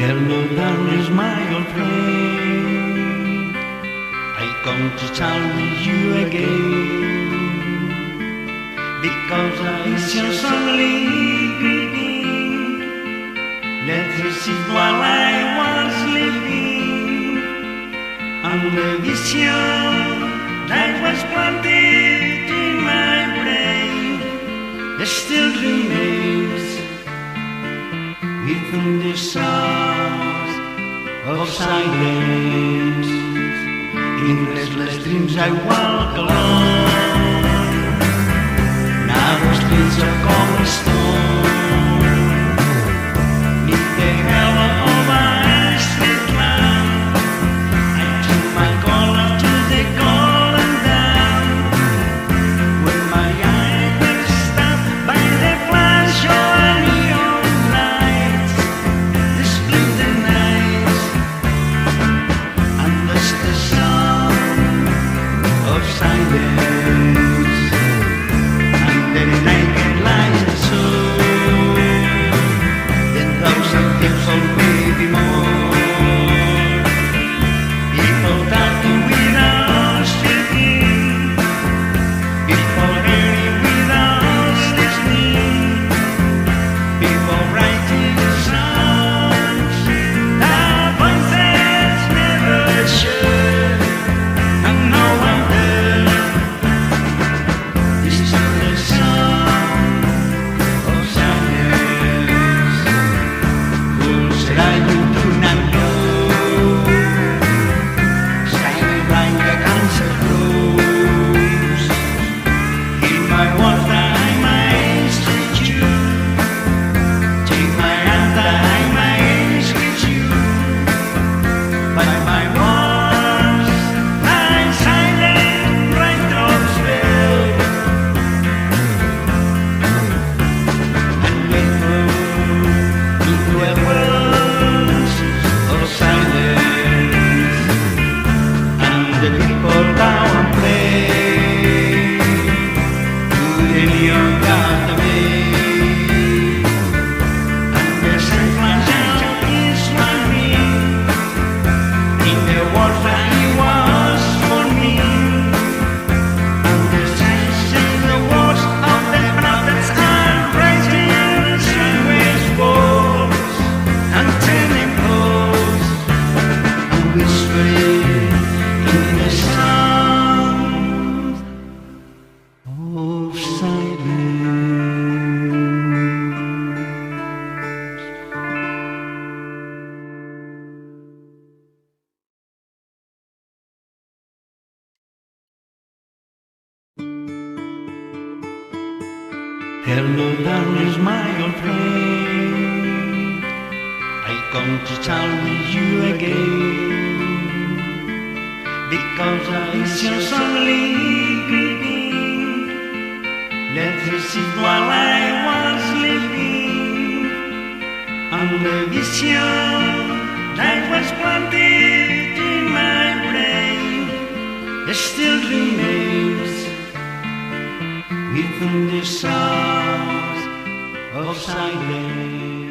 Hello, darling, my old friend. I come to tell you again, because I saw suddenly greeting. Let's sit while I was sleeping, and the vision that was planted in my brain still remains within the sounds of silence. In restless dreams I walk alone, narrow streets of cobblestone, neath the halo of a street lamp. I turn my collar to the golden dawn, when my eyes were stopped by the flash of a neon light. The split the night, and thus the sound of silence, and the naked light soul, then thousand times or maybe more. People talking without speaking, people hearing without listening, people writing songs that voices never share, and no one there. This is the sound of silence. Who said I do not know? Silent like a cancer grows. Hear my words that I might stretch you. Take my hand that I might sketch you. But my words like silent raindrops fell, and they flew into a world of silence. And the people bow and pray to the neon god of day. And the San Francisco is one me in the world that he was for me. And the saints sing the words of the prophets and raising sideways walls and turning close and whispering in the sound of silence. Hello, darling, my old friend. I come to tell you again, because I saw suddenly greeting. Let's sit while I was sleeping, and the vision that was planted in my brain still remains within the sounds of silence.